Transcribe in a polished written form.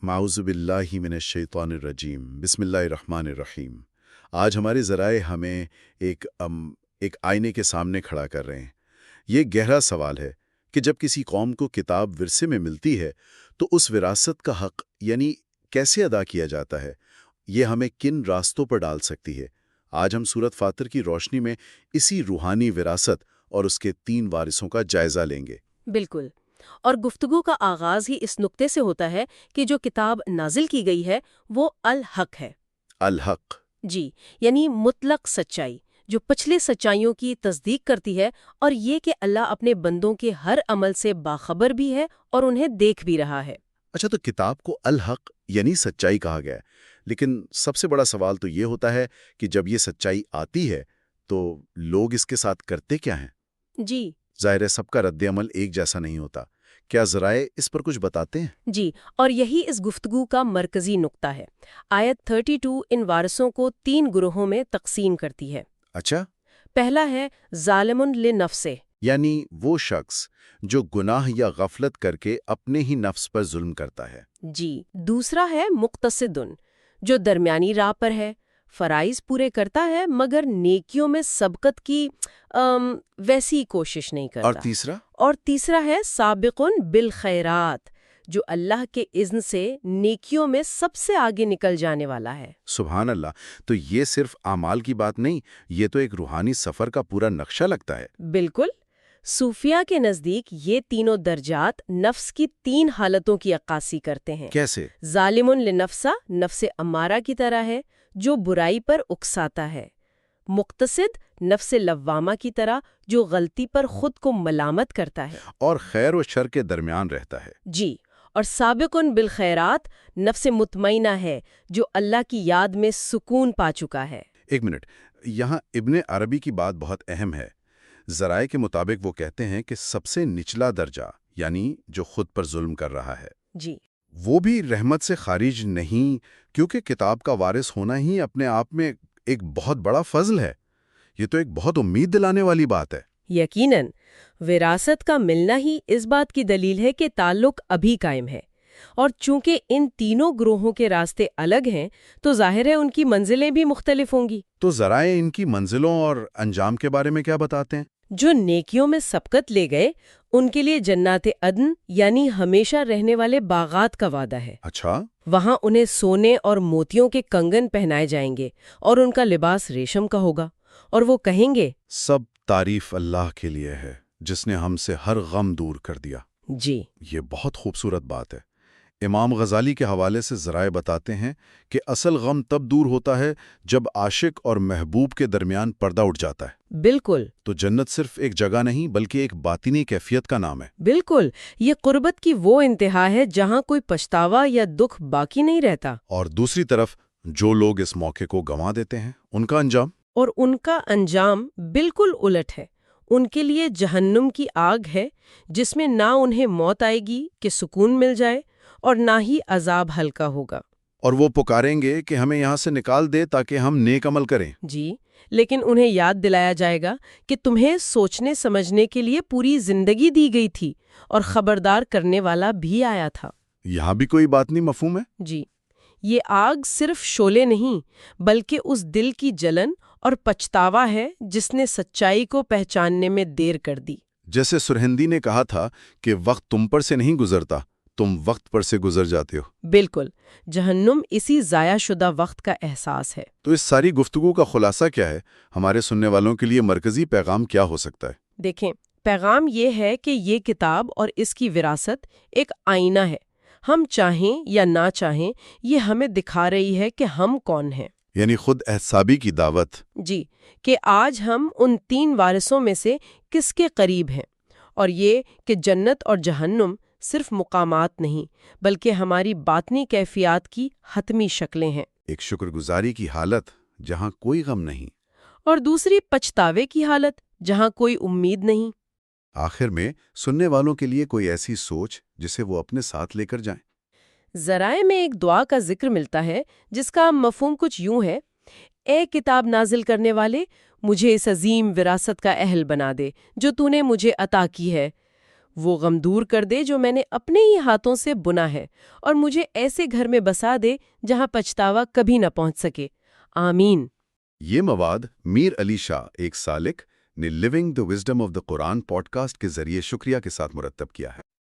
اعوذ باللہ من الشیطان الرجیم بسم اللہ الرحمن الرحیم۔ آج ہمارے ذرائع ہمیں ایک آئینے کے سامنے کھڑا کر رہے ہیں۔ یہ گہرا سوال ہے کہ جب کسی قوم کو کتاب ورثے میں ملتی ہے تو اس وراثت کا حق یعنی کیسے ادا کیا جاتا ہے؟ یہ ہمیں کن راستوں پر ڈال سکتی ہے؟ آج ہم سورۃ فاطر کی روشنی میں اسی روحانی وراثت اور اس کے 3 وارثوں کا جائزہ لیں گے۔ بالکل، اور گفتگو کا آغاز ہی اس نقطے سے ہوتا ہے کہ جو کتاب نازل کی گئی ہے وہ الحق ہے۔ الحق جی، یعنی مطلق سچائی جو پچھلے سچائیوں کی تصدیق کرتی ہے، اور یہ کہ اللہ اپنے بندوں کے ہر عمل سے باخبر بھی ہے اور انہیں دیکھ بھی رہا ہے۔ اچھا، تو کتاب کو الحق یعنی سچائی کہا گیا ہے، لیکن سب سے بڑا سوال تو یہ ہوتا ہے کہ جب یہ سچائی آتی ہے تو لوگ اس کے ساتھ کرتے کیا ہیں؟ جی ظاہر ہے سب کا رد عمل ایک جیسا نہیں ہوتا۔ کیا ذرائع اس پر کچھ بتاتے ہیں؟ جی، اور یہی اس گفتگو کا مرکزی نقطہ ہے۔ آیت 32 ان وارثوں کو 3 گروہوں میں تقسیم کرتی ہے۔ اچھا، پہلا ہے ظالم لنفسہ، یعنی وہ شخص جو گناہ یا غفلت کر کے اپنے ہی نفس پر ظلم کرتا ہے۔ جی، دوسرا ہے مقتصد، جو درمیانی راہ پر ہے، فرائض پورے کرتا ہے مگر نیکیوں میں سبقت کی ویسی کوشش نہیں کرتا۔ اور تیسرا ہے سابق بالخیرات، جو اللہ کے اذن سے نیکیوں میں سب سے آگے نکل جانے والا ہے۔ سبحان اللہ! تو یہ صرف اعمال کی بات نہیں، یہ تو ایک روحانی سفر کا پورا نقشہ لگتا ہے۔ بالکل، صوفیہ کے نزدیک یہ تینوں درجات نفس کی 3 حالتوں کی عکاسی کرتے ہیں۔ کیسے؟ ظالم لنفسہ نفس امارہ کی طرح ہے جو برائی پر اکساتا ہے، مقتصد نفس لوامہ کی طرح جو غلطی پر خود کو ملامت کرتا ہے اور خیر و شر کے درمیان رہتا ہے۔ جی، اور سابق بالخیرات نفس مطمئنہ ہے جو اللہ کی یاد میں سکون پا چکا ہے۔ ایک منٹ، یہاں ابن عربی کی بات بہت اہم ہے۔ ذرائع کے مطابق وہ کہتے ہیں کہ سب سے نچلا درجہ یعنی جو خود پر ظلم کر رہا ہے، جی، وہ بھی رحمت سے خارج نہیں، کیونکہ کتاب کا وارث ہونا ہی اپنے آپ میں ایک بہت بڑا فضل ہے۔ یہ تو ایک بہت امید دلانے والی بات ہے۔ یقیناً وراثت کا ملنا ہی اس بات کی دلیل ہے کہ تعلق ابھی قائم ہے، اور چونکہ ان تینوں گروہوں کے راستے الگ ہیں تو ظاہر ہے ان کی منزلیں بھی مختلف ہوں گی۔ تو ذرائع ان کی منزلوں اور انجام کے بارے میں کیا بتاتے ہیں؟ جو نیکیوں میں سبقت لے گئے ان کے لیے جنات عدن یعنی ہمیشہ رہنے والے باغات کا وعدہ ہے۔ اچھا، وہاں انہیں سونے اور موتیوں کے کنگن پہنائے جائیں گے اور ان کا لباس ریشم کا ہوگا، اور وہ کہیں گے سب تعریف اللہ کے لیے ہے جس نے ہم سے ہر غم دور کر دیا۔ جی، یہ بہت خوبصورت بات ہے۔ امام غزالی کے حوالے سے ذرائع بتاتے ہیں کہ اصل غم تب دور ہوتا ہے جب عاشق اور محبوب کے درمیان پردہ اٹھ جاتا ہے۔ بالکل، تو جنت صرف ایک جگہ نہیں بلکہ ایک باطنی کیفیت کا نام ہے۔ بالکل، یہ قربت کی وہ انتہا ہے جہاں کوئی پچھتاوا یا دکھ باقی نہیں رہتا۔ اور دوسری طرف جو لوگ اس موقع کو گنوا دیتے ہیں ان کا انجام؟ اور ان کا انجام بالکل الٹ ہے۔ ان کے لیے جہنم کی آگ ہے جس میں نہ انہیں موت آئے گی کہ سکون مل جائے اور نہ ہی عذاب ہلکا ہوگا۔ اور وہ پکاریں گے کہ ہمیں یہاں سے نکال دے تاکہ ہم نیک عمل کریں۔ جی، لیکن انہیں یاد دلایا جائے گا کہ تمہیں سوچنے سمجھنے کے لیے پوری زندگی دی گئی تھی اور خبردار کرنے والا بھی آیا تھا۔ یہاں بھی کوئی بات نہیں مفہوم ہے؟ جی، یہ آگ صرف شعلے نہیں بلکہ اس دل کی جلن اور پچھتاوا ہے جس نے سچائی کو پہچاننے میں دیر کر دی۔ جیسے سرہندی نے کہا تھا کہ وقت تم پر سے نہیں گزرتا، تم وقت پر سے گزر جاتے ہو۔ بالکل، جہنم اسی ضائع شدہ وقت کا احساس ہے۔ تو اس ساری گفتگو کا خلاصہ کیا ہے؟ ہمارے سننے والوں کے لیے مرکزی پیغام کیا ہو سکتا ہے؟ دیکھیں، پیغام یہ ہے کہ یہ کتاب اور اس کی وراثت ایک آئینہ ہے۔ ہم چاہیں یا نہ چاہیں یہ ہمیں دکھا رہی ہے کہ ہم کون ہیں، یعنی خود احتسابی کی دعوت۔ جی، کہ آج ہم ان 3 وارثوں میں سے کس کے قریب ہیں، اور یہ کہ جنت اور جہنم صرف مقامات نہیں بلکہ ہماری باطنی کیفیات کی حتمی شکلیں ہیں۔ ایک شکر گزاری کی حالت جہاں کوئی غم نہیں، اور دوسری پچھتاوے کی حالت جہاں کوئی امید نہیں۔ آخر میں سننے والوں کے لیے کوئی ایسی سوچ جسے وہ اپنے ساتھ لے کر جائیں۔ ذرائع میں ایک دعا کا ذکر ملتا ہے جس کا مفہوم کچھ یوں ہے: اے کتاب نازل کرنے والے، مجھے اس عظیم وراثت کا اہل بنا دے جو تو نے مجھے عطا کی ہے۔ وہ غم دور کر دے جو میں نے اپنے ہی ہاتھوں سے بنا ہے، اور مجھے ایسے گھر میں بسا دے جہاں پچھتاوا کبھی نہ پہنچ سکے۔ آمین۔ یہ مواد میر علی شاہ، ایک سالک، نے living the wisdom of the Quran podcast کے ذریعے شکریہ کے ساتھ مرتب کیا ہے۔